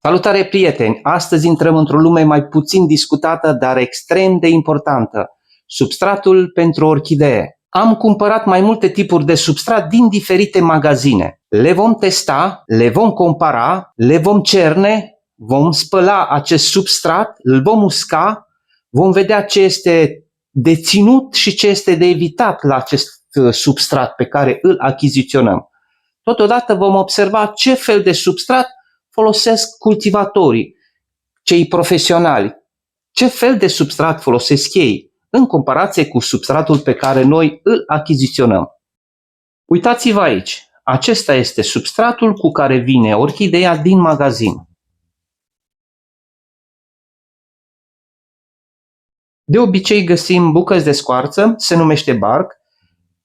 Salutare, prieteni! Astăzi intrăm într-o lume mai puțin discutată, dar extrem de importantă. Substratul pentru orchidee. Am cumpărat mai multe tipuri de substrat din diferite magazine. Le vom testa, le vom compara, le vom cerne, vom spăla acest substrat, îl vom usca, vom vedea ce este de ținut și ce este de evitat la acest substrat pe care îl achiziționăm. Totodată vom observa ce fel de substrat folosesc cultivatorii, cei profesionali, ce fel de substrat folosesc ei în comparație cu substratul pe care noi îl achiziționăm. Uitați-vă aici, acesta este substratul cu care vine orchideea din magazin. De obicei găsim bucăți de scoarță, se numește bark,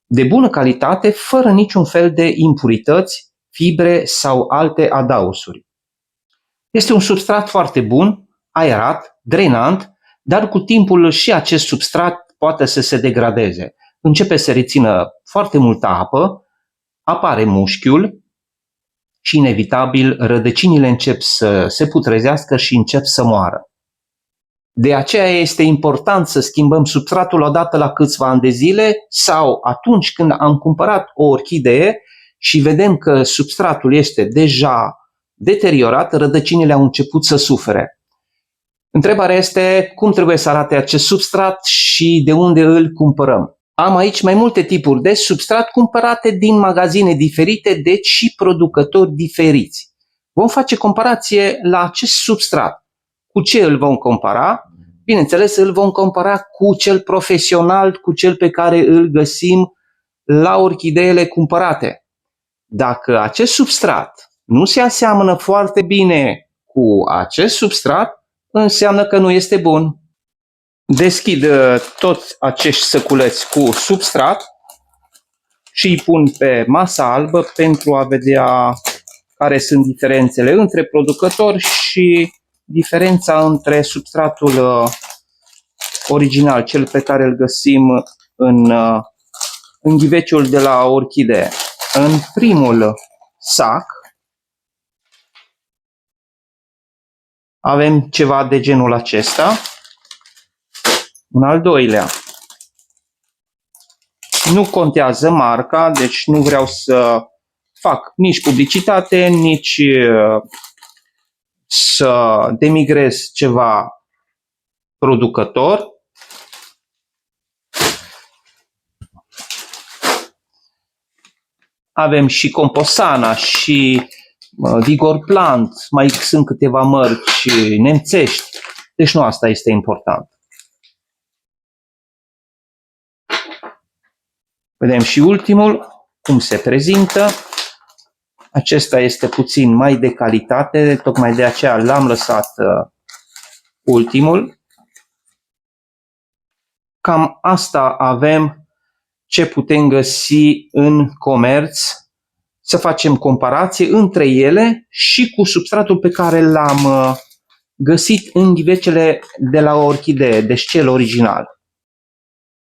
de bună calitate, fără niciun fel de impurități, fibre sau alte adaosuri. Este un substrat foarte bun, aerat, drenant, dar cu timpul și acest substrat poate să se degradeze. Începe să rețină foarte multă apă, apare mușchiul și inevitabil rădăcinile încep să se putrezească și încep să moară. De aceea este important să schimbăm substratul odată la câțiva ani de zile sau atunci când am cumpărat o orchidee și vedem că substratul este deja deteriorat, rădăcinile au început să sufere. Întrebarea este cum trebuie să arate acest substrat și de unde îl cumpărăm. Am aici mai multe tipuri de substrat cumpărate din magazine diferite, deci și producători diferiți. Vom face comparație la acest substrat. Cu ce îl vom compara? Bineînțeles, îl vom compara cu cel profesional, cu cel pe care îl găsim la orchideele cumpărate. Dacă acest substrat nu se aseamănă foarte bine cu acest substrat, înseamnă că nu este bun. Deschid toți acești săculeți cu substrat și îi pun pe masa albă pentru a vedea care sunt diferențele între producători și diferența între substratul original, cel pe care îl găsim în ghiveciul de la orchidee. În primul sac avem ceva de genul acesta. În al doilea, nu contează marca, deci nu vreau să fac nici publicitate, nici să demigrez ceva producător. Avem și Composana și Vigor Plant, mai sunt câteva mărci nemțești, deci nu asta este important. Vedem și ultimul, cum se prezintă. Acesta este puțin mai de calitate, tocmai de aceea l-am lăsat ultimul. Cam asta avem ce putem găsi în comerț, să facem comparație între ele și cu substratul pe care l-am găsit în ghivecele de la orchidee, deci cel original.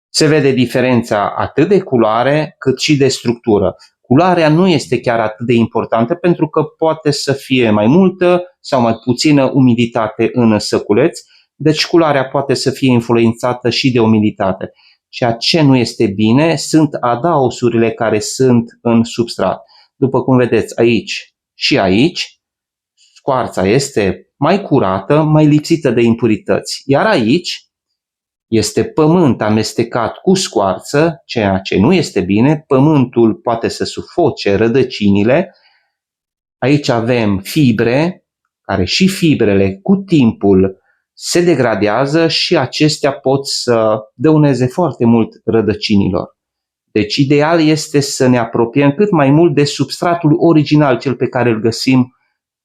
Se vede diferența atât de culoare cât și de structură. Culoarea nu este chiar atât de importantă pentru că poate să fie mai multă sau mai puțină umiditate în săculeț, deci culoarea poate să fie influențată și de umiditate. Ceea ce nu este bine sunt adaosurile care sunt în substrat. După cum vedeți aici și aici, scoarța este mai curată, mai lipsită de impurități. Iar aici este pământ amestecat cu scoarță, ceea ce nu este bine. Pământul poate să sufoce rădăcinile. Aici avem fibre, care și fibrele cu timpul se degradează și acestea pot să dăuneze foarte mult rădăcinilor. Deci ideal este să ne apropiem cât mai mult de substratul original, cel pe care îl găsim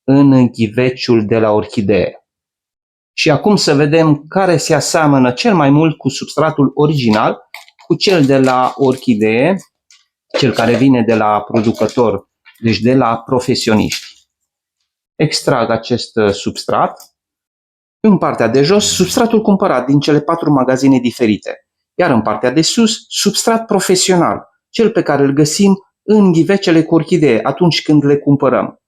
în ghiveciul de la orchidee. Și acum să vedem care se aseamănă cel mai mult cu substratul original, cu cel de la orchidee, cel care vine de la producător, deci de la profesioniști. Extrag acest substrat. În partea de jos, substratul cumpărat din cele 4 magazine diferite, iar în partea de sus, substrat profesional, cel pe care îl găsim în ghivecele cu orchidee atunci când le cumpărăm.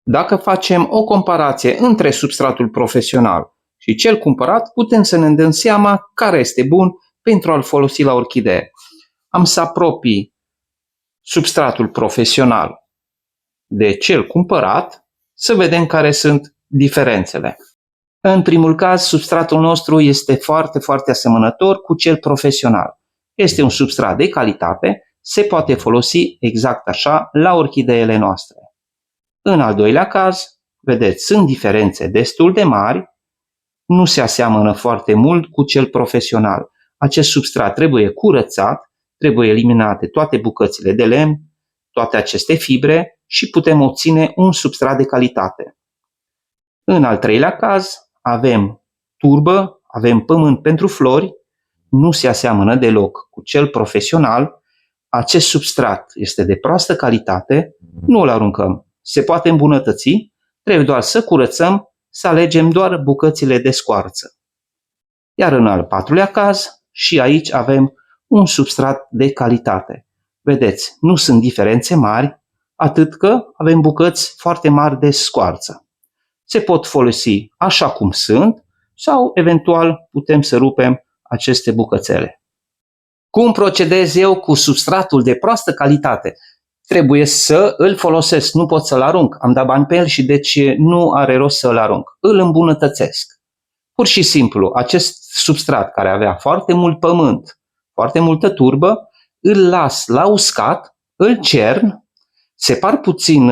Dacă facem o comparație între substratul profesional și cel cumpărat, putem să ne dăm seama care este bun pentru a-l folosi la orchidee. Am să apropii substratul profesional de cel cumpărat, să vedem care sunt diferențele. În primul caz, substratul nostru este foarte, foarte asemănător cu cel profesional. Este un substrat de calitate, se poate folosi exact așa la orchideele noastre. În al doilea caz, vedeți, sunt diferențe destul de mari, nu se aseamănă foarte mult cu cel profesional. Acest substrat trebuie curățat, trebuie eliminate toate bucățile de lemn, toate aceste fibre și putem obține un substrat de calitate. În al treilea caz, avem turbă, avem pământ pentru flori, nu se aseamănă deloc cu cel profesional. Acest substrat este de proastă calitate, nu îl aruncăm, se poate îmbunătăți, trebuie doar să curățăm, să alegem doar bucățile de scoarță. Iar în al patrulea caz, și aici avem un substrat de calitate. Vedeți, nu sunt diferențe mari, atât că avem bucăți foarte mari de scoarță. Se pot folosi așa cum sunt sau eventual putem să rupem aceste bucățele. Cum procedez eu cu substratul de proastă calitate? Trebuie să îl folosesc, nu pot să-l arunc. Am dat bani pe el și deci nu are rost să-l arunc. Îl îmbunătățesc. Pur și simplu, acest substrat care avea foarte mult pământ, foarte multă turbă, îl las la uscat, îl cern, separ puțin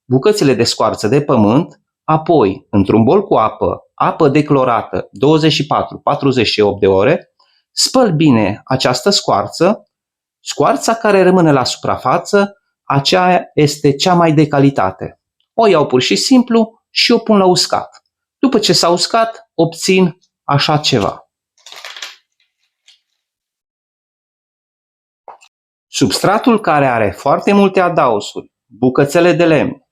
bucățile de scoarță de pământ, apoi, într-un bol cu apă declorată 24-48 de ore, spăl bine această scoarță, scoarța care rămâne la suprafață, aceea este cea mai de calitate. O iau pur și simplu și o pun la uscat. După ce s-a uscat, obțin așa ceva. Substratul care are foarte multe adaosuri, bucățele de lemn,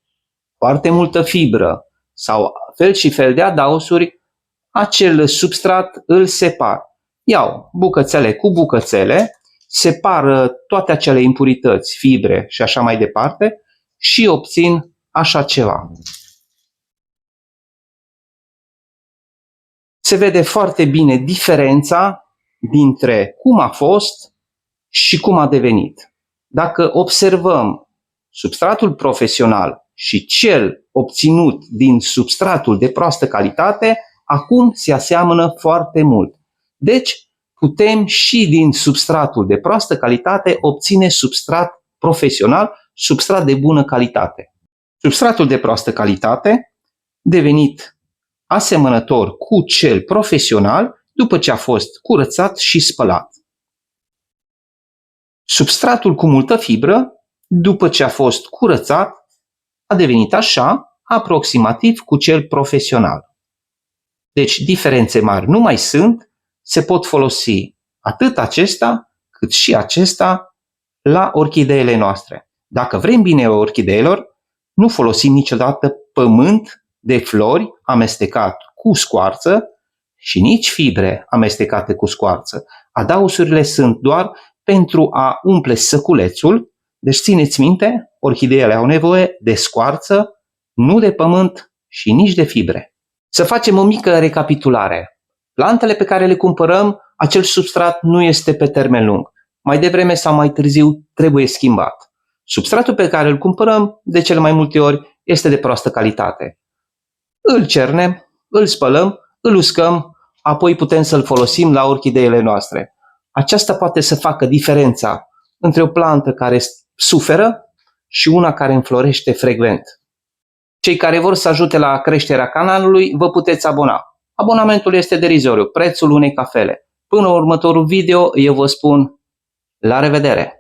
foarte multă fibră sau fel și fel de adaosuri, acel substrat îl separ. Iau bucățele cu bucățele, separ toate acele impurități, fibre și așa mai departe și obțin așa ceva. Se vede foarte bine diferența dintre cum a fost și cum a devenit. Dacă observăm substratul profesional și cel obținut din substratul de proastă calitate, acum se aseamănă foarte mult. Deci, putem și din substratul de proastă calitate obține substrat profesional, substrat de bună calitate. Substratul de proastă calitate, devenit asemănător cu cel profesional după ce a fost curățat și spălat. Substratul cu multă fibră, după ce a fost curățat, a devenit așa, aproximativ cu cel profesional. Deci diferențe mari nu mai sunt, se pot folosi atât acesta cât și acesta la orchideele noastre. Dacă vrem bine orchideelor, nu folosim niciodată pământ de flori amestecat cu scoarță și nici fibre amestecate cu scoarță. Adausurile sunt doar pentru a umple săculețul, deci țineți minte, orchideele au nevoie de scoarță, nu de pământ și nici de fibre. Să facem o mică recapitulare. Plantele pe care le cumpărăm, acel substrat nu este pe termen lung. Mai devreme sau mai târziu trebuie schimbat. Substratul pe care îl cumpărăm, de cele mai multe ori, este de proastă calitate. Îl cernem, îl spălăm, îl uscăm, apoi putem să-l folosim la orchideele noastre. Aceasta poate să facă diferența între o plantă care suferă și una care înflorește frecvent. Cei care vor să ajute la creșterea canalului, vă puteți abona. Abonamentul este derizoriu, prețul unei cafele. Până următorul video, eu vă spun la revedere!